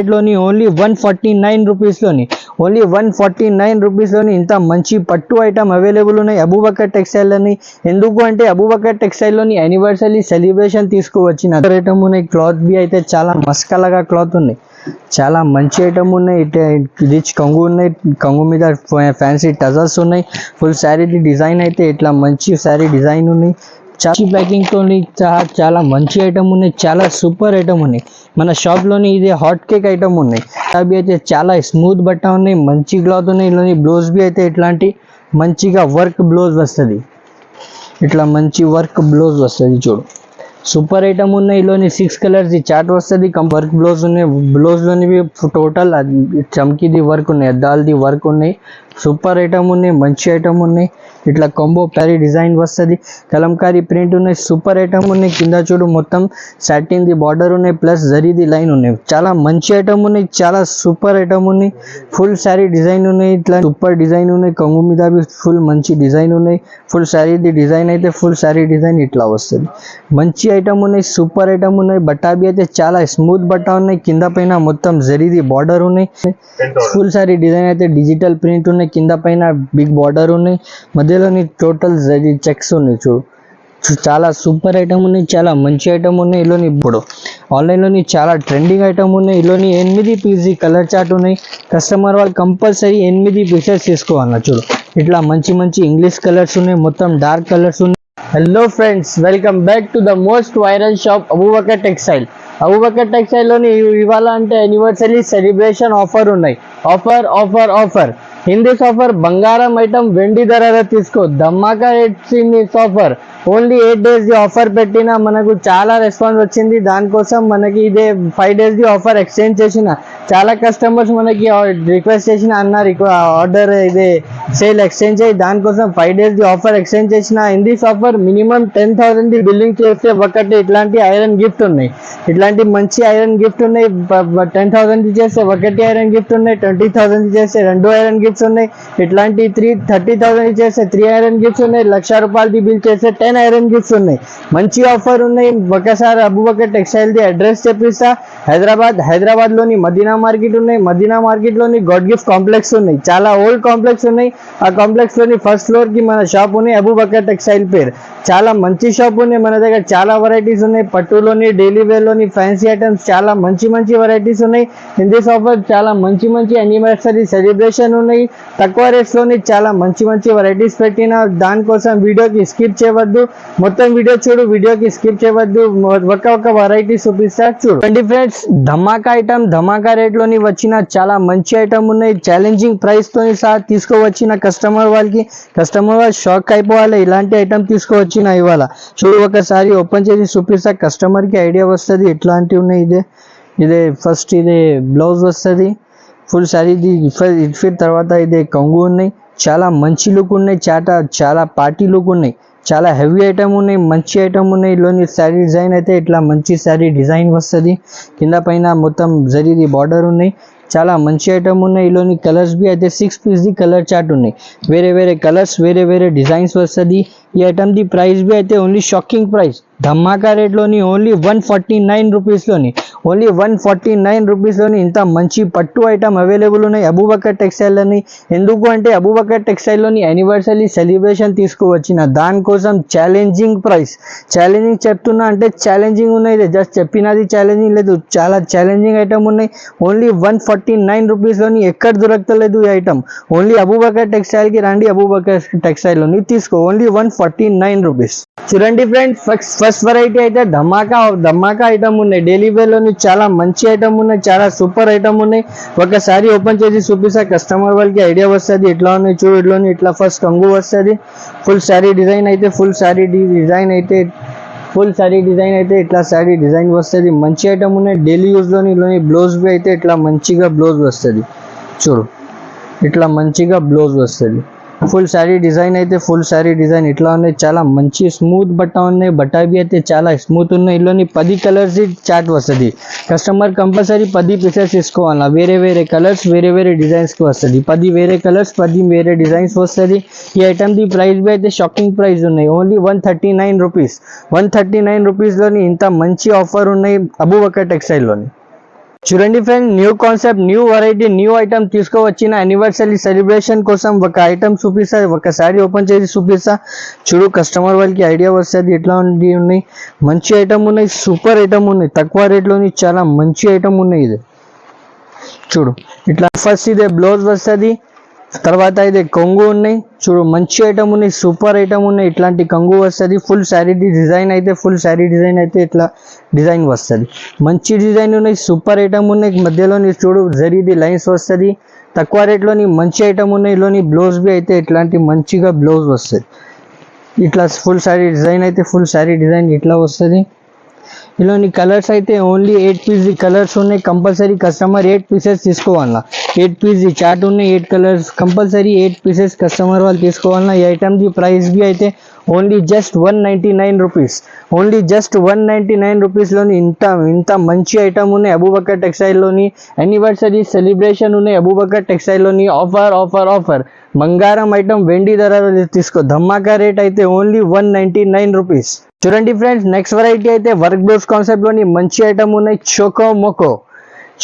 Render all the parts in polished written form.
లోని only 149 rupees లోని only 149 rupees లోని ఇంత మంచి పట్టు ఐటమ్ అవైలబుల్ ఉన్నాయి అబూబకర్ టెక్స్టైల్ అని. ఎందుకు అంటే అబూబకర్ టెక్స్టైల్ లోని యానివర్సరీ సెలబ్రేషన్ తీసుకువచ్చిన ఐటమ్ ఉన్నాయి. క్లాత్ బి అయితే చాలా మస్కలాగా క్లాత్ ఉన్నాయి, చాలా మంచి ఐటమ్ ఉన్నాయి. రిచ్ కంగు ఉన్నాయి, కంగు మీద ఫ్యాన్సీ టజల్స్ ఉన్నాయి. ఫుల్ శారీ డిజైన్ అయితే ఇట్లా మంచి శారీ డిజైన్ ఉన్నాయి. ప్యాకింగ్ తో చాలా మంచి ఐటమ్ ఉన్నాయి, చాలా సూపర్ ఐటమ్ ఉన్నాయి. మన షాప్ లోని ఇది హాట్ కేక్ ఐటమ్ ఉన్నాయి. అవి అయితే చాలా స్మూత్ బట్ట ఉన్నాయి, మంచి క్లాత్ ఉన్నాయి. ఇలాంటి బ్లౌజ్ బి అయితే ఇట్లాంటి మంచిగా వర్క్ బ్లౌజ్ వస్తుంది, ఇట్లా మంచి వర్క్ బ్లౌజ్ వస్తుంది. చూడు సూపర్ ఐటమ్ ఉన్నాయి. ఇలోని 6 కలర్స్ చార్ట్ వస్తుంది. వర్క్ బ్లౌజ్ ఉన్నాయి. బ్లౌజ్ లోని టోటల్ చమ్కీది వర్క్ ఉన్నాయి, అద్దాలది వర్క్ ఉన్నాయి. సూపర్ ఐటమ్ ఉన్నాయి, మంచి ఐటమ్ ఉన్నాయి. ఇట్లా కాంబో ప్యారీ డిజైన్ వస్తుంది, కలంకారీ ప్రింట్ ఉన్నాయి. సూపర్ ఐటమ్ ఉన్నాయి. కింద చూడు మొత్తం సాటిన్ ది బార్డర్ ఉన్నాయి, ప్లస్ జరీది లైన్ ఉన్నాయి. చాలా మంచి ఐటమ్ ఉన్నాయి, చాలా సూపర్ ఐటమ్ ఉన్నాయి. ఫుల్ శారీ డిజైన్ ఉన్నాయి, ఇట్లా సూపర్ డిజైన్ ఉన్నాయి. కంగు మీద ఫుల్ మంచి డిజైన్ ఉన్నాయి. ఫుల్ శారీది డిజైన్ అయితే ఫుల్ శారీ డిజైన్ ఇట్లా వస్తుంది. మంచి ఐటమ్ ఉన్నాయి, సూపర్ ఐటమ్ ఉన్నాయి. బట్టాబి అయితే చాలా స్మూత్ బట్ట ఉన్నాయి. కింద పైన మొత్తం జరీది బార్డర్ ఉన్నాయి. ఫుల్ శారీ డిజైన్ అయితే డిజిటల్ ప్రింట్ ఉన్నాయి. కింద పైన బిగ్ బార్డర్ ఉన్నాయి, మధ్యలోని టోటల్ జరీ చెక్స్ ఉన్నాయి. చూడు చాలా సూపర్ ఐటమ్ ఉన్నాయి, చాలా మంచి ఐటమ్ ఉన్నాయి. ఇలోని ఇప్పుడు ఆన్లైన్లోని చాలా ట్రెండింగ్ ఐటమ్ ఉన్నాయి. ఇలోని 8 పీస్ కలర్ చార్ట్ ఉన్నాయి. కస్టమర్ వాళ్ళు కంపల్సరీ 8 పీసెస్ తీసుకోవాలన్న. చూడు ఇట్లా మంచి మంచి ఇంగ్లీష్ కలర్స్ ఉన్నాయి, మొత్తం డార్క్ కలర్స్ ఉన్నాయి. Hello friends, welcome back to the most viral shop Abubakar textile. Abubakar textile లోని ఇవాళ అంటే యానివర్సరీ సెలబ్రేషన్ ఆఫర్ ఉన్నాయి. Offer offer offer in this offer బంగారం ఐటమ్ వెండి ధర తీసుకో. ధమాకా rates in this offer. Only 8 days offer పెట్టినా మనకు చాలా రెస్పాన్స్ వచ్చింది. దానికోసం మనకి ఇదే 5 days ఆఫర్ ఎక్స్చేంజ్ చేసిన చాలా కస్టమర్స్ మనకి రిక్వెస్ట్ చేసిన అన్నారు ఆర్డర్ ఇదే సేల్ ఎక్స్చేంజ్ అయ్యి, దానికోసం 5 days ఆఫర్ ఎక్స్చేంజ్ చేసిన. In this offer minimum 10,000 billing చేస్తే ఒకటి ఇట్లాంటి ఐరన్ గిఫ్ట్ ఉన్నాయి. ఇట్లాంటి మంచి ఐరన్ గిఫ్ట్ ఉన్నాయి. 10,000 చేస్తే ఒకటి ఐరన్ గిఫ్ట్ ఉన్నాయి. 20,000 చేస్తే 2 ఐరన్ గిఫ్ట్స్ ఉన్నాయి. ఇట్లాంటి 30,000 చేస్తే 3 ఐరన్ గిఫ్ట్స్ ఉన్నాయి. 1,00,000 రూపాయలది బిల్ చేస్తే 10 ఐరన్ గిఫ్ట్స్ ఉన్నాయి. మంచి ఆఫర్ ఉన్నాయి. ఒకసారి అబూబకర్ టెక్స్టైల్ ది అడ్రస్ చెప్పిస్తా. హైదరాబాద్ లోని మదీనా మార్కెట్ ఉన్నాయి. మదీనా మార్కెట్ లోని గాడ్ గిఫ్ట్ కాంప్లెక్స్ ఉన్నాయి. చాలా ఓల్డ్ కాంప్లెక్స్ ఉన్నాయి. ఆ కాంప్లెక్స్ లోని ఫస్ట్ ఫ్లోర్ కి మన షాప్ ఉన్నాయి, అబూబకర్ టెక్స్టైల్ పేరు. చాలా మంచి షాప్ ఉన్నాయి. మన దగ్గర చాలా వెరైటీస్ ఉన్నాయి. పట్టులోని డైలీ వేర్ లోని ఫ్యాన్సీ ఐటమ్స్ చాలా మంచి మంచి వెరైటీస్ ఉన్నాయి. ఇన్ దిస్ ఆఫర్ చాలా మంచి మంచి యానివర్సరీ సెలబ్రేషన్ ఉన్నాయి. తక్కువ రేట్స్ లోని చాలా మంచి మంచి వెరైటీస్ పెట్టిన. దానికోసం వీడియోకి స్కిప్ చేయవద్దు, మొత్తం వీడియో చూడు. వీడియోకి స్కిప్ చేయవద్దు, ఒక వెరైటీ చూపిస్తా చూడు. ఫ్రెండ్స్, ధమాకా ఐటమ్ ధమాకా రేట్ లోని వచ్చిన చాలా మంచి ఐటమ్ ఉన్నాయి. ఛాలెంజింగ్ ప్రైస్ తోని సహా తీసుకువచ్చిన కస్టమర్ వాళ్ళు షాక్ అయిపోవాలి. ఇలాంటి ఐటమ్ తీసుకువచ్చిన ఇవాళ చూడు. ఒకసారి ఓపెన్ చేసి చూపిస్తా, కస్టమర్ కి ఐడియా వస్తుంది ఎట్లాంటివి ఉన్నాయి. ఇదే ఫస్ట్ ఇదే బ్లౌజ్ వస్తుంది. ఫుల్ శారీది ఫిట్ తర్వాత ఇదే కంగు ఉన్నాయి. చాలా మంచి లుక్ ఉన్నాయి, చాలా పార్టీ లుక్ ఉన్నాయి. చాలా హెవీ ఐటమ్ ఉన్నాయి, మంచి ఐటమ్ ఉన్నాయి. ఇలోని శారీ డిజైన్ అయితే ఇట్లా మంచి శారీ డిజైన్ వస్తుంది. కింద పైన మొత్తం జరీది బార్డర్ ఉన్నాయి. చాలా మంచి ఐటమ్ ఉన్నాయి. ఇలోని కలర్స్ బి అయితే 6 పీస్ కలర్ చార్ట్ ఉన్నాయి. వేరే వేరే కలర్స్, వేరే వేరే డిజైన్స్ వస్తుంది. ఈ ఐటమ్ ది ప్రైస్ బి అయితే ఓన్లీ షాకింగ్ ప్రైస్ ధమాకా రేట్ లోని ఓన్లీ 149 రూపీస్ లోని ఓన్లీ 149 రూపీస్ లోని ఇంత మంచి పట్టు ఐటమ్ అవైలబుల్ ఉన్నాయి అబూబకర్ టెక్స్టైల్ అని. ఎందుకు అంటే అబూబకర్ టెక్స్టైల్ లోని యానివర్సరీ సెలబ్రేషన్ తీసుకువచ్చిన దానికోసం ఛాలెంజింగ్ ప్రైస్. ఛాలెంజింగ్ చెప్తున్నా అంటే ఛాలెంజింగ్ ఉన్నాయి, జస్ట్ చెప్పినది ఛాలెంజింగ్ లేదు. చాలా ఛాలెంజింగ్ ఐటమ్ ఉన్నాయి. ఓన్లీ 149 రూపీస్ లోని ఎక్కడ దొరకలేదు ఈ ఐటమ్. ఓన్లీ అబూబకర్ టెక్స్టైల్ కి రండి, అబూబకర్ టెక్స్టైల్ లోని తీసుకో. Only 149 rupees. చూడండి ఫ్రెండ్స్, ఫస్ట్ వెరైటీ అయితే ధమాకా ఐటమ్ ఉన్నాయి. డైలీ వేర్ లోని చాలా మంచి ఐటమ్ ఉన్నాయి, చాలా సూపర్ ఐటమ్ ఉన్నాయి. ఒకసారి ఓపెన్ చేసి చూపిస్తా, కస్టమర్ వాళ్ళకి ఐడియా వస్తుంది ఎట్లా ఉన్నాయి. చూడు ఇట్లోని ఇట్లా ఫస్ట్ కంగు వస్తుంది. ఫుల్ శారీ డిజైన్ అయితే ఇట్లా శారీ డిజైన్ వస్తుంది. మంచి ఐటమ్ ఉన్నాయి. డైలీ యూజ్ లోని బ్లౌజ్ బి అయితే ఇట్లా మంచిగా బ్లౌజ్ వస్తుంది. చూడు ఇట్లా మంచిగా బ్లౌజ్ వస్తుంది. ఫుల్ శారీ డిజైన్ అయితే ఫుల్ శారీ డిజైన్ ఇట్లా ఉన్నాయి. చాలా మంచి స్మూత్ బట్ట ఉన్నాయి. బట్ట బి అయితే చాలా స్మూత్ ఉన్నాయి. ఇల్లోని 10 కలర్స్ చార్ట్ వస్తుంది. కస్టమర్ కంపల్సరీ 10 పీసెస్ తీసుకోవాలా. వేరే వేరే కలర్స్, వేరే వేరే డిజైన్స్ కి వస్తుంది. 10 వేరే కలర్స్, 10 వేరే డిజైన్స్ వస్తుంది. ఈ ఐటమ్ ది ప్రైస్ బి అయితే షాకింగ్ ప్రైస్ ఉన్నాయి. Only 139 rupees. 139 రూపీస్ లోని ఇంత మంచి ఆఫర్ ఉన్నాయి అబూబకర్ టెక్స్టైల్ లోని. చూడండి friend, new concept, new variety, new item తీసుకువచ్చిన యానివర్సరీ సెలబ్రేషన్ కోసం ఒక ఐటమ్ చూపిస్తా, ఒకసారి ఓపెన్ చేసి చూపిస్తా. చూడు, కస్టమర్ వాళ్ళకి ఐడియా వస్తుంది ఎట్లా ఉన్నాయి. మంచి ఐటమ్ ఉన్నాయి, సూపర్ ఐటమ్ ఉన్నాయి, తక్కువ రేట్లోని చాలా మంచి ఐటమ్ ఉన్నాయి. ఇది చూడు, ఇట్లా ఫస్ట్ ఇదే బ్లౌజ్ వస్తుంది, తర్వాత ఇదే కొంగు ఉన్నాయి. చూడు, మంచి ఐటమ్ ఉన్నాయి, సూపర్ ఐటమ్ ఉన్నాయి. ఇట్లాంటి కొంగు వస్తుంది. ఫుల్ శారీ డిజైన్ అయితే, ఫుల్ శారీ డిజైన్ అయితే ఇట్లా డిజైన్ వస్తుంది. మంచి డిజైన్ ఉన్నాయి, సూపర్ ఐటమ్ ఉన్నాయి. మధ్యలోని చూడు జరీది లైన్స్ వస్తుంది. తక్కువ రేట్లోని మంచి ఐటమ్ ఉన్నాయి. ఇలోని బ్లౌజ్ బి అయితే ఇట్లాంటి మంచిగా బ్లౌజ్ వస్తుంది. ఇట్లా ఫుల్ శారీ డిజైన్ అయితే, ఫుల్ శారీ డిజైన్ ఇట్లా వస్తుంది. ఇలాంటి కలర్స్ అయితే ఓన్లీ 8 పీస్ కలర్స్ ఉన్నాయి. కంపల్సరీ కస్టమర్ 8 పీసెస్ తీసుకోవాలన్నా. 8 పీస్ చార్ట్ ఉన్నాయి, 8 కలర్స్ కంపల్సరీ 8 పీసెస్ కస్టమర్ వాళ్ళు తీసుకోవాలన్నా. ఈ ఐటమ్ ది ప్రైస్ బి అయితే only just 199 rupees. Only just 199 రూపీస్లోని ఇంత మంచి ఐటమ్ ఉన్నాయి. అబూబకర్ టెక్స్టైల్లోని యానివర్సరీ సెలబ్రేషన్ ఉన్నాయి. అబూబకర్ టెక్స్టైల్లోని ఆఫర్ బంగారం ఐటమ్ వెండి ధరలో తీసుకో. ధమాకా రేట్ అయితే ఓన్లీ 199 రూపీస్. చూడండి ఫ్రెండ్స్, నెక్స్ట్ వెరైటీ అయితే వర్క్ బ్లౌజ్ కాన్సెప్ట్లోని మంచి ఐటమ్ ఉన్నాయి.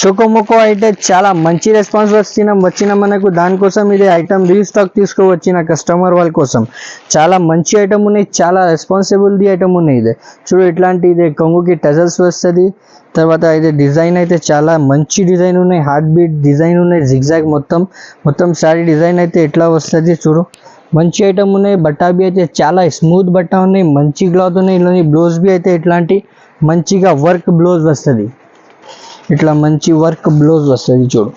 చోకోమోకో అయితే చాలా మంచి రెస్పాన్స్ వచ్చిన మనకు. దానికోసం ఇది ఐటమ్ రీస్టాక్ తీసుకువచ్చిన కస్టమర్ వాళ్ళ కోసం. చాలా మంచి ఐటమ్ ఉన్నాయి, చాలా రెస్పాన్సిబుల్ది ఐటమ్ ఉన్నాయి. ఇది చూడు, ఇట్లాంటి ఇది కొంగుకి టజల్స్ వస్తుంది. తర్వాత ఇది డిజైన్ అయితే చాలా మంచి డిజైన్ ఉన్నాయి. హార్ట్ బీట్ డిజైన్ ఉన్నాయి. జిగ్జాగ్ మొత్తం శారీ డిజైన్ అయితే ఇట్లా వస్తుంది. చూడు, మంచి ఐటమ్ ఉన్నాయి. బట్టా బి అయితే చాలా స్మూత్ బట్ట ఉన్నాయి, మంచి క్లాత్ ఉన్నాయి. ఇలాంటి బ్లౌజ్ బి అయితే ఇట్లాంటి మంచిగా వర్క్ బ్లౌజ్ వస్తుంది. ఇట్లా మంచి వర్క్ బ్లౌజ్ వస్తుంది. చూడు,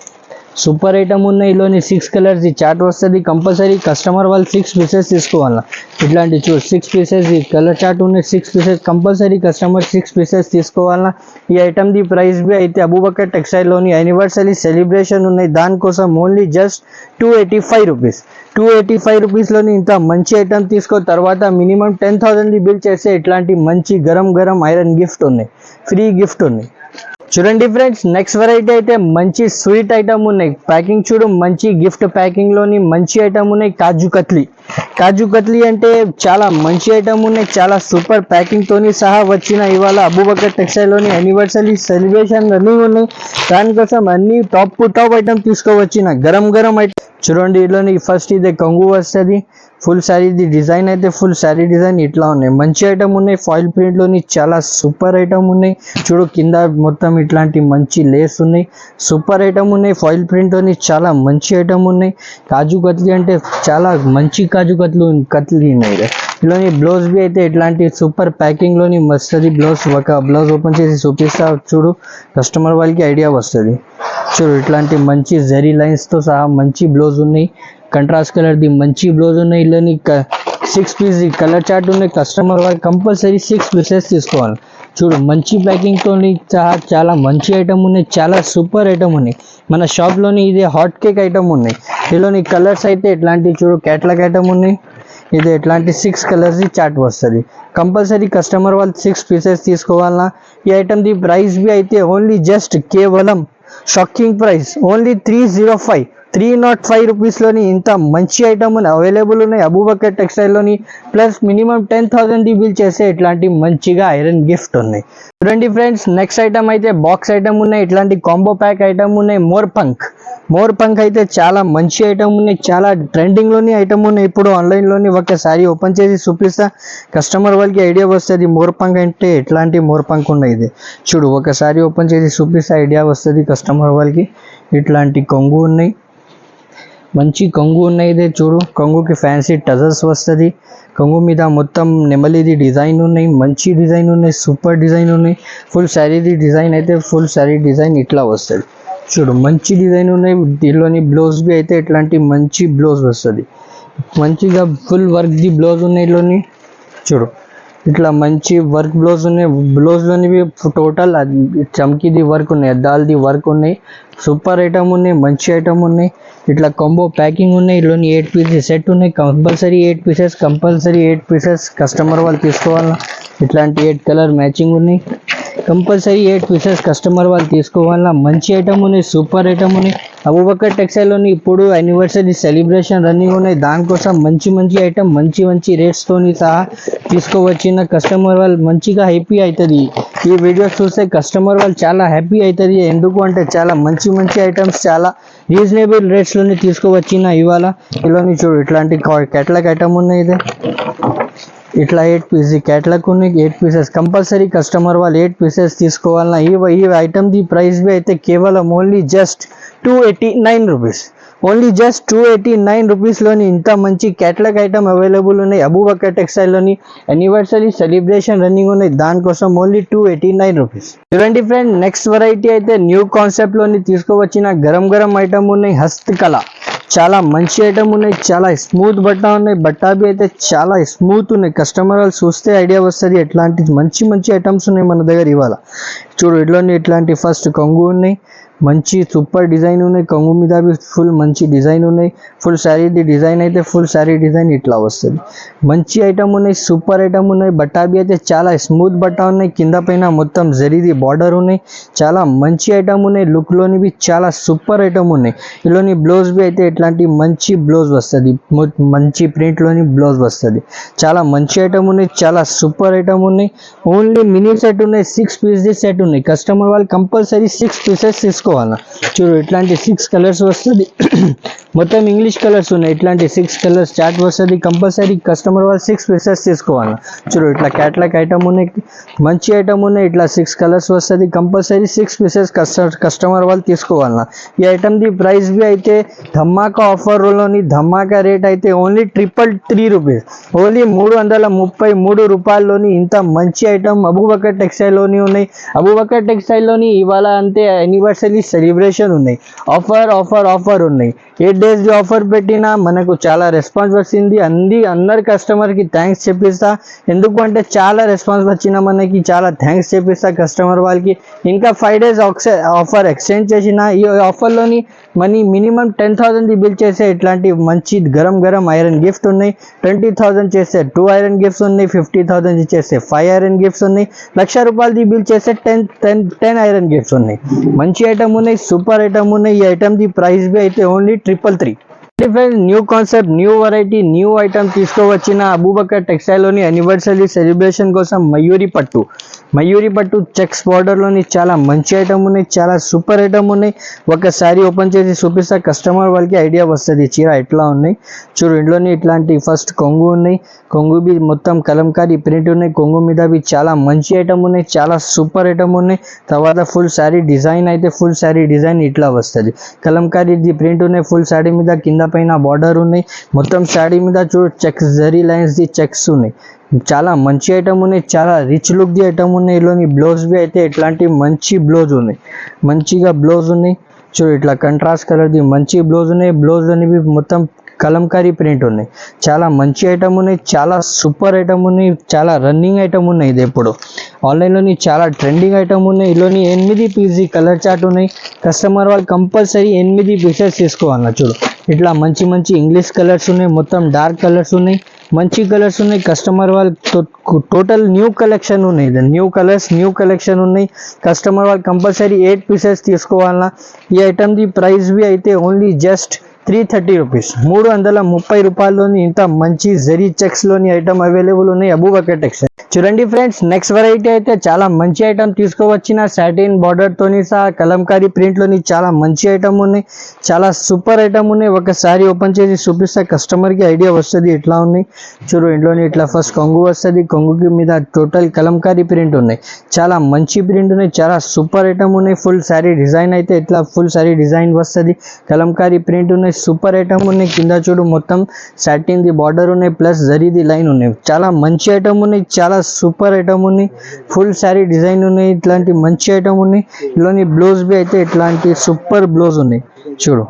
సూపర్ ఐటమ్ ఉన్నాయి. ఇలోని 6 కలర్స్ చార్ట్ వస్తుంది. కంపల్సరీ కస్టమర్ వాళ్ళు 6 పీసెస్ తీసుకోవాలా. ఇట్లాంటి చూడు, 6 పీసెస్ ఈ కలర్ చార్ట్ ఉన్నాయి. 6 పీసెస్ కంపల్సరీ కస్టమర్ 6 పీసెస్ తీసుకోవాలా. ఈ ఐటమ్ ది ప్రైస్ బి అయితే అబూబకర్ టెక్స్టైల్లోని యానివర్సరీ సెలబ్రేషన్ ఉన్నాయి. దానికోసం ఓన్లీ జస్ట్ 285 రూపీస్. 285 రూపీస్లోని ఇంత మంచి ఐటమ్ తీసుకో. తర్వాత మినిమం 10,000 బిల్ చేస్తే ఇట్లాంటి మంచి గరం ఐరన్ గిఫ్ట్ ఉన్నాయి, ఫ్రీ గిఫ్ట్ ఉన్నాయి. చూడండి ఫ్రెండ్స్, నెక్స్ట్ వెరైటీ అయితే మంచి స్వీట్ ఐటమ్ ఉన్నాయి. ప్యాకింగ్ చూడు, మంచి గిఫ్ట్ ప్యాకింగ్లోని మంచి ఐటమ్ ఉన్నాయి. కాజు కత్లీ అంటే చాలా మంచి ఐటమ్ ఉన్నాయి. చాలా సూపర్ ప్యాకింగ్తోని సహా వచ్చిన ఇవాళ అబూబకర్ టెక్స్టైల్లోని యానివర్సరీ సెలబ్రేషన్ రన్నింగ్ ఉన్నాయి. దానికోసం అన్ని టాప్ ఐటమ్ తీసుకోవచ్చిన గరం ఐటమ్. చూడండి, ఇట్లోని ఫస్ట్ ఇదే కొంగు వస్తుంది. ఫుల్ శారీది డిజైన్ అయితే ఫుల్ శారీ డిజైన్ ఇట్లా ఉన్నాయి. మంచి ఐటమ్ ఉన్నాయి. ఫాయిల్ ప్రింట్లోని చాలా సూపర్ ఐటమ్ ఉన్నాయి. చూడు, కింద మొత్తం ఇట్లాంటి మంచి లేస్ ఉన్నాయి. సూపర్ ఐటమ్ ఉన్నాయి. ఫాయిల్ ప్రింట్లోని చాలా మంచి ఐటమ్ ఉన్నాయి. కాజు కత్లీ అంటే చాలా మంచి కాజు కత్లీ ఉన్నాయి. ఇలాంటి బ్లౌజ్ బి అయితే ఇట్లాంటి సూపర్ ప్యాకింగ్లోని వస్తుంది. బ్లౌజ్ ఓపెన్ చేసి చూపిస్తా. చూడు, కస్టమర్ వాళ్ళకి ఐడియా వస్తుంది. చూడు, ఇట్లాంటి మంచి జరీ లైన్స్తో సహా మంచి బ్లౌజ్ ఉన్నాయి. కంట్రాస్ట్ కలర్ది మంచి బ్లౌజ్ ఉన్నాయి. ఇలాని 6 పీస్ కలర్ చార్ట్ ఉన్నాయి. కస్టమర్ వాళ్ళు కంపల్సరీ 6 పీసెస్ తీసుకోవాలి. చూడు, మంచి ప్యాకింగ్తో సహా చాలా మంచి ఐటమ్ ఉన్నాయి. చాలా సూపర్ ఐటమ్ ఉన్నాయి. మన షాప్లోని ఇది హాట్ కేక్ ఐటమ్ ఉన్నాయి. ఇలాని కలర్స్ అయితే ఇట్లాంటి చూడు క్యాట్లాగ్ ఐటమ్ ఉన్నాయి. ఇది ఇట్లాంటి 6 కలర్స్ చార్ట్ వస్తుంది. కంపల్సరీ కస్టమర్ వాళ్ళు 6 పీసెస్ తీసుకోవాలన్నా. ఈ ఐటమ్ ది ప్రైస్ బి అయితే ఓన్లీ జస్ట్ కేవలం షాకింగ్ ప్రైస్ ఓన్లీ 305 రూపీస్లోని ఇంత మంచి ఐటమ్ అవైలబుల్ ఉన్నాయి అబూబకర్ టెక్స్టైల్లోని. ప్లస్ మినిమం 10,000 బిల్ చేస్తే ఇట్లాంటి మంచిగా ఐరన్ గిఫ్ట్ ఉన్నాయి. చూడండి ఫ్రెండ్స్, నెక్స్ట్ ఐటమ్ అయితే బాక్స్ ఐటమ్ ఉన్నాయి. ఇట్లాంటి కాంబో ప్యాక్ ఐటమ్ ఉన్నాయి. మోర్ పంక్ అయితే చాలా మంచి ఐటమ్ ఉన్నాయి. చాలా ట్రెండింగ్లోని ఐటమ్ ఉన్నాయి. ఇప్పుడు ఆన్లైన్లోని ఒకసారి ఓపెన్ చేసి చూపిస్తా. కస్టమర్ వాళ్ళకి ఐడియా వస్తుంది మోర్ పంక్ అంటే ఎట్లాంటి మోర్ పంక్ ఉన్నాయి. ఇది చూడు, ఒకసారి ఓపెన్ చేసి చూపిస్తే ఐడియా వస్తుంది కస్టమర్ వాళ్ళకి. ఇట్లాంటి కొంగు ఉన్నాయి, మంచి కొంగు ఉన్నాయి. ఇదే చూడు, కొంగుకి ఫ్యాన్సీ టజల్స్ వస్తుంది. కొంగు మీద మొత్తం నెమలిది డిజైన్ ఉన్నాయి. మంచి డిజైన్ ఉన్నాయి, సూపర్ డిజైన్ ఉన్నాయి. ఫుల్ శారీది డిజైన్ అయితే ఫుల్ శారీ డిజైన్ ఇట్లా వస్తుంది. చూడు, మంచి డిజైన్ ఉన్నాయి. దీనిలోని బ్లౌజ్ బి అయితే ఇట్లాంటి మంచి బ్లౌజ్ వస్తుంది. మంచిగా ఫుల్ వర్క్ ది బ్లౌజ్ ఉన్నాయి. ఇలోని చూడు, ఇట్లా మంచి వర్క్ బ్లౌజ్ ఉన్నాయి. బ్లౌజ్లోని టోటల్ చమ్కీది వర్క్ ఉన్నాయి, అద్దాలది వర్క్ ఉన్నాయి. సూపర్ ఐటమ్ ఉన్నాయి, మంచి ఐటమ్ ఉన్నాయి. ఇట్లా కాంబో ప్యాకింగ్ ఉన్నాయి. ఇలోని 8 పీసెస్ సెట్ ఉన్నాయి. కంపల్సరీ 8 పీసెస్ కస్టమర్ వాళ్ళు తీసుకోవాలా. ఇట్లాంటి 8 కలర్ మ్యాచింగ్ ఉన్నాయి. కంపల్సరీ 8 పీసెస్ కస్టమర్ వాళ్ళు తీసుకోవాలా. మంచి ఐటమ్ ఉన్నాయి, సూపర్ ఐటమ్ ఉన్నాయి. అబూబకర్ టెక్స్టైల్లోని ఇప్పుడు యానివర్సరీ సెలబ్రేషన్ రన్నింగ్ ఉన్నాయి. దానికోసం మంచి ఐటమ్ మంచి రేట్స్తోని సహా తీసుకోవచ్చిన కస్టమర్ వాళ్ళు మంచిగా హ్యాపీ అవుతుంది. ఈ వీడియో చూస్తే కస్టమర్ వాళ్ళు చాలా హ్యాపీ అవుతుంది. ఎందుకు అంటే చాలా మంచి మంచి ఐటమ్స్ చాలా రీజనబుల్ రేట్స్లోనే తీసుకువచ్చిన ఇవాళ. ఇలాని చూడు ఇట్లాంటి క్యాటలాగ్ ఐటమ్ ఉన్నాయి. ఇది ఇట్లా 8 పీస్ క్యాటలాగ్ ఉన్నాయి. 8 పీసెస్ కంపల్సరీ కస్టమర్ వాళ్ళు 8 పీసెస్ తీసుకోవాలన్నా. ఈ ఐటమ్ ది ప్రైస్ भी అయితే కేవలం only just 289 rupees. Only just 289 రూపీస్లోని ఇంత మంచి క్యాటలాగ్ ఐటమ్ అవైలబుల్ ఉన్నాయి. అబూబకర్ టెక్స్టైల్లోని యానివర్సరీ సెలబ్రేషన్ రన్నింగ్ ఉన్నాయి. దానికోసం ఓన్లీ 289 రూపీస్. చూడండి ఫ్రెండ్, నెక్స్ట్ వెరైటీ అయితే న్యూ కాన్సెప్ట్లోని తీసుకువచ్చిన గరం గరం ఐటమ్ ఉన్నాయి. హస్తకళ చాలా మంచి ఐటమ్ ఉన్నాయి. చాలా స్మూత్ బట్ట ఉన్నాయి. బట్ట బి అయితే చాలా స్మూత్ ఉన్నాయి. కస్టమర్ వాళ్ళు చూస్తే ఐడియా వస్తుంది ఎట్లాంటి మంచి మంచి ఐటమ్స్ ఉన్నాయి మన దగ్గర ఇవాళ. చూడు ఇట్లోని ఇట్లాంటి ఫస్ట్ కొంగు ఉన్నాయి. మంచి సూపర్ డిజైన్ ఉన్నాయి. కొంగు మీద బి ఫుల్ మంచి డిజైన్ ఉన్నాయి. ఫుల్ శారీది డిజైన్ అయితే ఫుల్ శారీ డిజైన్ ఇట్లా వస్తుంది. మంచి ఐటమ్ ఉన్నాయి. సూపర్ ఐటమ్ ఉన్నాయి. బట్ట బి అయితే చాలా స్మూత్ బట్ట ఉన్నాయి. కింద పైన మొత్తం జరీది బార్డర్ ఉన్నాయి. చాలా మంచి ఐటమ్ ఉన్నాయి. లుక్లోని బి చాలా సూపర్ ఐటమ్ ఉన్నాయి. ఇలోని బ్లౌజ్ బి అయితే ఇట్లాంటి మంచి బ్లౌజ్ వస్తుంది. మంచి ప్రింట్లోని బ్లౌజ్ వస్తుంది. చాలా మంచి ఐటమ్ ఉన్నాయి. చాలా సూపర్ ఐటమ్ ఉన్నాయి. ఓన్లీ మినీ సెట్ ఉన్నాయి. 6 పీస్ సెట్ ఉన్నాయి. కస్టమర్ వాళ్ళు కంపల్సరీ 6 పీసెస్ తీసుకోవాలి. చూడు ఇట్లాంటి 6 కలర్స్ వస్తుంది. మొత్తం ఇంగ్లీష్ కలర్స్ ఉన్నాయి. ఇట్లాంటి 6 కలర్స్ చార్ట్ వస్తుంది. కంపల్సరీ కస్టమర్ వాళ్ళు 6 పీసెస్ తీసుకోవాలి. చూడు ఇట్లా క్యాటలాగ్ ఐటమ్ ఉన్నాయి. మంచి ఐటమ్ ఉన్నాయి. ఇట్లా 6 కలర్స్ వస్తుంది. కంపల్సరీ 6 పీసెస్ కస్టమర్ వాళ్ళు తీసుకోవాలి. ఈ ఐటమ్ ది ప్రైస్ బి అయితే ధమాకా ఆఫర్లోని ధమాకా రేట్ అయితే ఓన్లీ 333 రూపీస్. ఓన్లీ 333 రూపాయల్లోని ఇంత మంచి ఐటమ్ అబూబకర్ టెక్స్టైల్లోని ఉన్నాయి. అబూబకర్ టెక్స్టైల్లోని ఇవాళ అంటే యానివర్సరీ సెలబ్రేషన్ ఉన్నాయి. ఆఫర్ ఉన్నాయి. 8 days ఆఫర్ పెట్టినా మనకు చాలా రెస్పాన్స్ వచ్చింది. అందరి కస్టమర్కి థ్యాంక్స్ చెప్పిస్తా. ఎందుకు అంటే చాలా రెస్పాన్స్ వచ్చిన మనకి చాలా థ్యాంక్స్ చెప్పిస్తా కస్టమర్ వాళ్ళకి. ఇంకా 5 days ఆఫర్ ఎక్స్టెండ్ చేసిన ఈ ఆఫర్లోని మినిమం 10,000 బిల్ చేసే ఇట్లాంటి మంచి గరం గరం ఐరన్ గిఫ్ట్ ఉన్నాయి. 20,000 చేస్తే 2 ఐరన్ గిఫ్ట్స్ ఉన్నాయి. 50,000 చేస్తే 5 ఐరన్ గిఫ్ట్స్ ఉన్నాయి. 1,00,000 రూపాయలది బిల్ చేస్తే 10 ఐరన్ గిఫ్ట్స్ ఉన్నాయి. మంచి ఐటమ్ ఉన్నాయి. సూపర్ ఐటమ్ ఉన్నాయి. ఈ ఐటమ్ ది ప్రైస్ బి అయితే only 333. New concept, new variety, new item తీసుకువచ్చిన అబూబకర్ టెక్స్టైల్లోని యానివర్సరీ సెలబ్రేషన్ కోసం మయూరి పట్టు చెక్స్ బార్డర్లోని చాలా మంచి ఐటమ్ ఉన్నాయి. చాలా సూపర్ ఐటమ్ ఉన్నాయి. ఒకసారి ఓపెన్ చేసి చూపిస్తా కస్టమర్ వాళ్ళకి ఐడియా వస్తుంది చీర ఎట్లా ఉన్నాయి. చూడు ఇంట్లోని ఇట్లాంటి ఫస్ట్ కొంగు ఉన్నాయి. కొంగు బి మొత్తం కలంకారీ ప్రింట్ ఉన్నాయి. కొంగు మీద బి చాలా మంచి ఐటమ్ ఉన్నాయి. చాలా సూపర్ ఐటమ్ ఉన్నాయి. తర్వాత ఫుల్ శారీ డిజైన్ అయితే ఫుల్ శారీ డిజైన్ ఇట్లా వస్తుంది. కలంకారీ ప్రింట్ ఉన్నాయి. ఫుల్ శారీ మీద కింద పైన బార్డర్ ఉన్నాయి. మొత్తం శారీ మీద చూడు checks zari lines the checks ఉన్నాయి. చాలా మంచి ఐటమ్ ఉన్నాయి. చాలా రిచ్ లుక్ ది ఐటమ్ ఉన్నాయి. ఇలోని బ్లౌజ్ బి అయితే ఇట్లాంటి మంచి బ్లౌజ్ ఉన్నాయి. మంచిగా బ్లౌజ్ ఉన్నాయి. చూడు ఇట్లా కంట్రాస్ట్ కలర్ది మంచి బ్లౌజ్ ఉన్నాయి. బ్లౌజ్ అనేవి మొత్తం కలంకారీ ప్రింట్ ఉన్నాయి. చాలా మంచి ఐటమ్ ఉన్నాయి. చాలా సూపర్ ఐటమ్ ఉన్నాయి. చాలా రన్నింగ్ ఐటమ్ ఉన్నాయి. ఇది ఇప్పుడు ఆన్లైన్లోని చాలా ట్రెండింగ్ ఐటమ్ ఉన్నాయి. ఇలోని 8 పీస్ కలర్ చార్ట్ ఉన్నాయి. కస్టమర్ వాళ్ళు కంపల్సరీ 8 పీసెస్ తీసుకోవాలి. చూడు ఇట్లా మంచి మంచి ఇంగ్లీష్ కలర్స్ ఉన్నాయి. మొత్తం డార్క్ కలర్స్ ఉన్నాయి. మంచి కలర్స్ ఉన్నాయి. కస్టమర్ వాళ్ళు టోటల్ న్యూ కలెక్షన్ ఉన్నాయి. ఇది న్యూ కలర్స్ న్యూ కలెక్షన్ ఉన్నాయి. కస్టమర్ వాళ్ళు కంపల్సరీ 8 పీసెస్ తీసుకోవాలన్నా. ఈ ఐటమ్ ది ప్రైస్ బి అయితే ఓన్లీ జస్ట్ 330 రూపీస్. 330 రూపాయల్లోని ఇంత మంచి జరీ చెక్స్లోని ఐటమ్ అవైలబుల్ ఉన్నాయి అబూబకర్ టెక్స్టైల్. చూడండి ఫ్రెండ్స్, నెక్స్ట్ వెరైటీ అయితే చాలా మంచి ఐటమ్ తీసుకువచ్చిన సాటిన్ బార్డర్తోని సహా కలంకారీ ప్రింట్లోని చాలా మంచి ఐటమ్ ఉన్నాయి. చాలా సూపర్ ఐటమ్ ఉన్నాయి. ఒకసారి ఓపెన్ చేసి చూపిస్తే కస్టమర్కి ఐడియా వస్తుంది ఎట్లా ఉన్నాయి. చూడు ఇంట్లోని ఇట్లా ఫస్ట్ కొంగు వస్తుంది. కొంగుకి మీద టోటల్ కలంకారీ ప్రింట్ ఉన్నాయి. చాలా మంచి ప్రింట్ ఉన్నాయి. చాలా సూపర్ ఐటమ్ ఉన్నాయి. ఫుల్ శారీ డిజైన్ అయితే ఇట్లా ఫుల్ శారీ డిజైన్ వస్తుంది. కలంకారీ ప్రింట్ ఉన్నాయి. సూపర్ ఐటమ్ ఉన్నాయి. కింద చూడు మొత్తం సాటిన్ ది బార్డర్ ఉన్నాయి. ప్లస్ జరీది లైన్ ఉన్నాయి. చాలా మంచి ఐటమ్ ఉన్నాయి. చాలా సూపర్ ఐటమ్ ఉన్నాయి. ఫుల్ శారీ డిజైన్ ఉన్నాయి. ఇట్లాంటి మంచి ఐటమ్ ఉన్నాయి. ఇలాంటి బ్లౌజ్ బి అయితే ఇట్లాంటి సూపర్ బ్లౌజ్ ఉన్నాయి. చూడు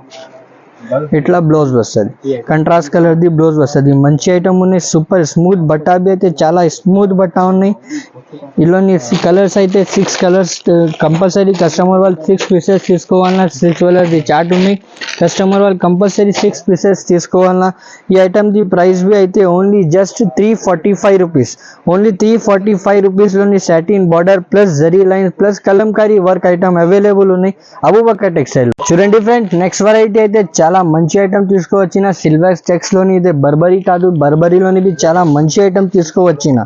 ఇట్లా బ్లౌజ్ వస్తుంది. కంట్రాస్ట్ కలర్ ది బ్లౌజ్ వస్తుంది. మంచి ఐటమ్ ఉన్నాయి. సూపర్ స్మూత్ బట్ట బి అయితే చాలా స్మూత్ బట్ట ఉన్నాయి. ఇలాంటి కలర్స్ అయితే 6 కలర్స్ కంపల్సరీ కస్టమర్ వాళ్ళు 6 పీసెస్ తీసుకోవాలన్నా. 6 కలర్స్ చార్ట్ ఉన్నాయి. కస్టమర్ వాళ్ళు కంపల్సరీ 6 పీసెస్ తీసుకోవాలన్నా. ఈ ఐటమ్ ది ప్రైస్ బి అయితే ఓన్లీ జస్ట్ 345 రూపీస్. ఓన్లీ 345 రూపీస్లోని satin border plus zari line plus kalamkari work item available ఉన్నాయి అబూబకర్ టెక్స్టైల్. చూడండి ఫ్రెండ్స్, నెక్స్ట్ వెరైటీ అయితే చాలా మంచి ఐటమ్ తీసుకోవచ్చిన సిల్వర్ చెక్స్ లోని. ఇదే బర్బరీ కాదు, బర్బరీలోని బి చాలా మంచి ఐటమ్ తీసుకోవచ్చిన.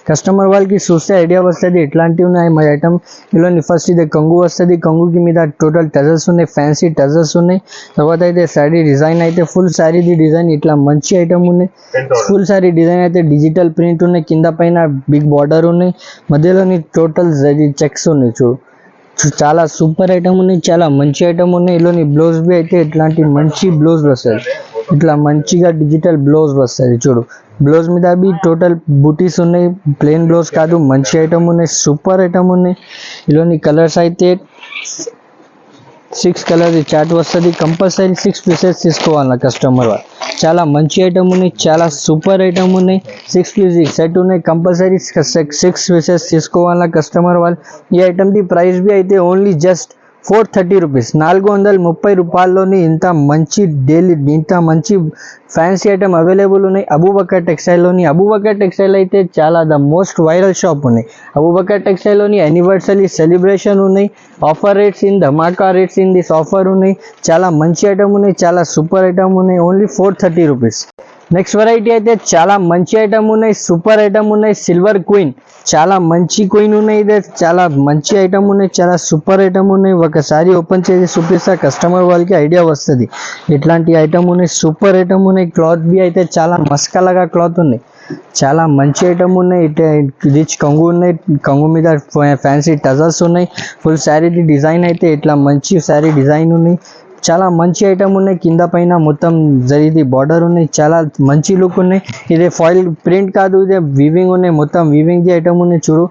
కస్టమర్ వాళ్ళకి చూస్తే ఐడియా వస్తుంది ఎట్లాంటివి ఉన్నాయి మా ఐటమ్. ఇలాంటి ఫస్ట్ ఇదే కంగు వస్తుంది, కంగుకి మీద టోటల్ టజల్స్ ఉన్నాయి, ఫ్యాన్సీ టజల్స్ ఉన్నాయి. తర్వాత అయితే శారీ డిజైన్ అయితే ఫుల్ శారీది డిజైన్ ఇట్లా మంచి ఐటమ్ ఉన్నాయి. ఫుల్ శారీ డిజైన్ అయితే డిజిటల్ ప్రింట్ ఉన్నాయి, కింద పైన బిగ్ బార్డర్ ఉన్నాయి, మధ్యలోని టోటల్ చెక్స్ ఉన్నాయి. చాలా సూపర్ ఐటమ్ ఉన్నాయి, చాలా మంచి ఐటమ్ ఉన్నాయి. ఇలాంటి బ్లౌజ్ బి అయితే ఇట్లాంటి మంచి బ్లౌజ్ వస్తుంది, ఇట్లా మంచిగా డిజిటల్ బ్లౌజ్ వస్తుంది. చూడు బ్లౌజ్ మీద బి టోటల్ బూటీస్ ఉన్నాయి, ప్లెయిన్ బ్లౌజ్ కాదు, మంచి ఐటమ్ ఉన్నాయి, సూపర్ ఐటమ్ ఉన్నాయి. ఇలాంటి కలర్స్ అయితే 6 కలర్ చాట్ వస్తుంది, కంపల్సరీ 6 పీసెస్ తీసుకోవాలి కస్టమర్ వాళ్ళు. చాలా మంచి ఐటమ్ ఉన్నాయి, చాలా సూపర్ ఐటమ్ ఉన్నాయి. 6 పీస్ సెట్ ఉన్నాయి, కంపల్సరీ 6 పీసెస్ తీసుకోవాలి కస్టమర్ వాళ్ళు. ఈ ఐటమ్ ది ప్రైస్ బి అయితే ఓన్లీ జస్ట్ 430 రూపీస్. 430 రూపాయల్లోని ఇంత మంచి ఫ్యాన్సీ ఐటమ్ అవైలబుల్ ఉన్నాయి అబూబకర్ టెక్స్టైల్లోని. అబూబకర్ టెక్స్టైల్ అయితే చాలా ద మోస్ట్ వైరల్ షాప్ ఉన్నాయి. అబూబకర్ టెక్స్టైల్లోని యానివర్సరీ సెలబ్రేషన్ ఉన్నాయి, offer rates in Dhamaka rates in this offer ఉన్నాయి. చాలా మంచి ఐటమ్ ఉన్నాయి, చాలా సూపర్ ఐటమ్ ఉన్నాయి, ఓన్లీ 430 రూపీస్. నెక్స్ట్ వెరైటీ అయితే చాలా మంచి ఐటమ్ ఉన్నాయి, సూపర్ ఐటమ్ ఉన్నాయి, సిల్వర్ క్వీన్. చాలా మంచి క్వీన్ ఉన్నాయి, ఇదే చాలా మంచి ఐటమ్ ఉన్నాయి, చాలా సూపర్ ఐటమ్ ఉన్నాయి. ఒకసారి ఓపెన్ చేసి చూపిస్తా కస్టమర్ వాళ్ళకి ఐడియా వస్తుంది ఇట్లాంటి ఐటమ్ ఉన్నాయి, సూపర్ ఐటమ్ ఉన్నాయి. క్లాత్ బి అయితే చాలా మస్కలాగా క్లాత్ ఉన్నాయి, చాలా మంచి ఐటమ్ ఉన్నాయి. రిచ్ కంగు ఉన్నాయి, కంగు మీద ఫ్యాన్సీ టజల్స్ ఉన్నాయి. ఫుల్ శారీది డిజైన్ అయితే ఇట్లా మంచి శారీ డిజైన్ ఉన్నాయి, చాలా మంచి ఐటమ్ ఉన్నాయి. కింద పైన మొత్తం జరిది బార్డర్ ఉన్నాయి, చాలా మంచి లుక్ ఉన్నాయి. ఇదే ఫాయిల్ ప్రింట్ కాదు, ఇదే వీవింగ్ ఉన్నాయి, మొత్తం వీవింగ్ ది ఐటమ్ ఉన్నాయి. చూడు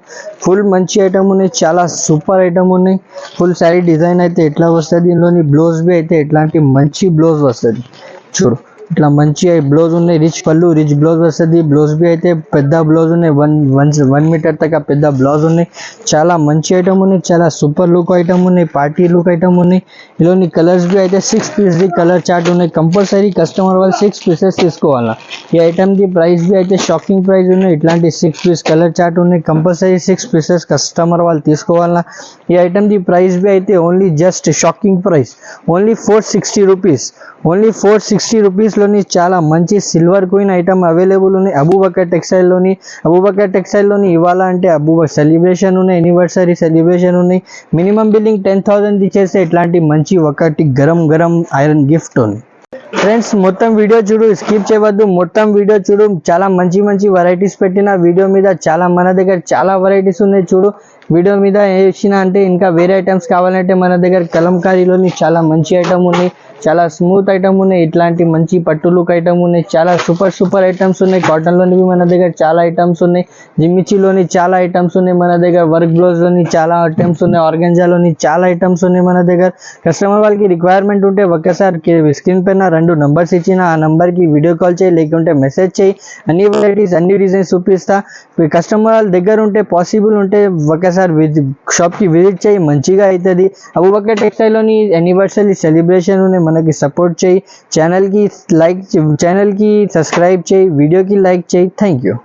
ఫుల్ మంచి ఐటమ్ ఉన్నాయి, చాలా సూపర్ ఐటమ్ ఉన్నాయి. ఫుల్ శారీ డిజైన్ అయితే ఎట్లా వస్తుంది, దీనిలోని బ్లౌజ్ బి అయితే ఎట్లాంటి మంచి బ్లౌజ్ వస్తుంది. చూడు ఇట్లా మంచి బ్లౌజ్ ఉన్నాయి, రిచ్ పళ్ళు రిచ్ బ్లౌజ్ వస్తుంది. బ్లౌజ్ బి అయితే పెద్ద బ్లౌజ్ ఉన్నాయి, 1 మీటర్ దాకా పెద్ద బ్లౌజ్ ఉన్నాయి. చాలా మంచి ఐటమ్ ఉన్నాయి, చాలా సూపర్ లుక్ ఐటమ్ ఉన్నాయి, పార్టీ లుక్ ఐటమ్ ఉన్నాయి. ఇలాంటి కలర్స్ బి అయితే 6 పీస్ ది కలర్ చార్ట్ ఉన్నాయి, కంపల్సరీ కస్టమర్ వాళ్ళు 6 పీసెస్ తీసుకోవాలా. ఈ ఐటమ్ ది ప్రైస్ బి అయితే షాకింగ్ ప్రైస్ ఉన్నాయి. ఇట్లాంటి 6 పీస్ కలర్ చార్ట్ ఉన్నాయి, కంపల్సరీ 6 పీసెస్ కస్టమర్ వాళ్ళు తీసుకోవాలా. ఈ ఐటమ్ ది ప్రైస్ బి అయితే only just shocking price, only 460 rupees. Only 460 రూపీస్లోని చాలా మంచి సిల్వర్ క్వీన్ ఐటమ్ అవైలబుల్ ఉన్నాయి అబూబకర్ టెక్స్టైల్లోని. అబూబకర్ టెక్స్టైల్లోని ఇవాళ అంటే సెలబ్రేషన్ ఉన్నాయి, యానివర్సరీ సెలబ్రేషన్ ఉన్నాయి. మినిమం బిల్లింగ్ 10,000 ఇచ్చేస్తే ఇట్లాంటి మంచి ఒకటి గరం ఐరన్ గిఫ్ట్ ఉంది. ఫ్రెండ్స్ మొత్తం వీడియో చూడు, స్కిప్ చేయవద్దు, మొత్తం వీడియో చూడు. చాలా మంచి వెరైటీస్ పెట్టిన వీడియో మీద. చాలా మన దగ్గర చాలా వెరైటీస్ ఉన్నాయి. చూడు వీడియో మీద వేసిన అంటే ఇంకా వేరే ఐటమ్స్ కావాలంటే మన దగ్గర కలంకారీలోని చాలా మంచి ఐటమ్ ఉన్నాయి, చాలా స్మూత్ ఐటమ్ ఉన్నాయి, ఇట్లాంటి మంచి పట్టు లుక్ ఐటమ్ ఉన్నాయి, చాలా సూపర్ ఐటమ్స్ ఉన్నాయి. కాటన్లోని మన దగ్గర చాలా ఐటమ్స్ ఉన్నాయి, జిమ్మిచీలోని చాలా ఐటమ్స్ ఉన్నాయి మన దగ్గర, వర్క్ బ్లౌజ్లోని చాలా ఐటమ్స్ ఉన్నాయి, ఆర్గంజాలోని చాలా ఐటమ్స్ ఉన్నాయి మన దగ్గర. కస్టమర్ వాళ్ళకి రిక్వైర్మెంట్ ఉంటే ఒక్కసారి స్క్రీన్ పైన 2 నంబర్స్ ఇచ్చిన ఆ నంబర్కి వీడియో కాల్ చేయి, లేకుంటే మెసేజ్ చేయి. అన్ని వెరైటీస్ అన్ని డిజైన్స్ చూపిస్తా. కస్టమర్ వాళ్ళ దగ్గర ఉంటే పాసిబుల్ ఉంటే ఒకసారి షాప్కి విజిట్ చేయి, మంచిగా అవుతుంది. అబూబకర్ టెక్స్టైల్లోని యానివర్సరీ సెలబ్రేషన్ ఉన్నాయి, మనకి సపోర్ట్ చేయి. ఛానల్కి సబ్స్క్రైబ్ చేయి, వీడియోకి లైక్ చేయి. Thank you.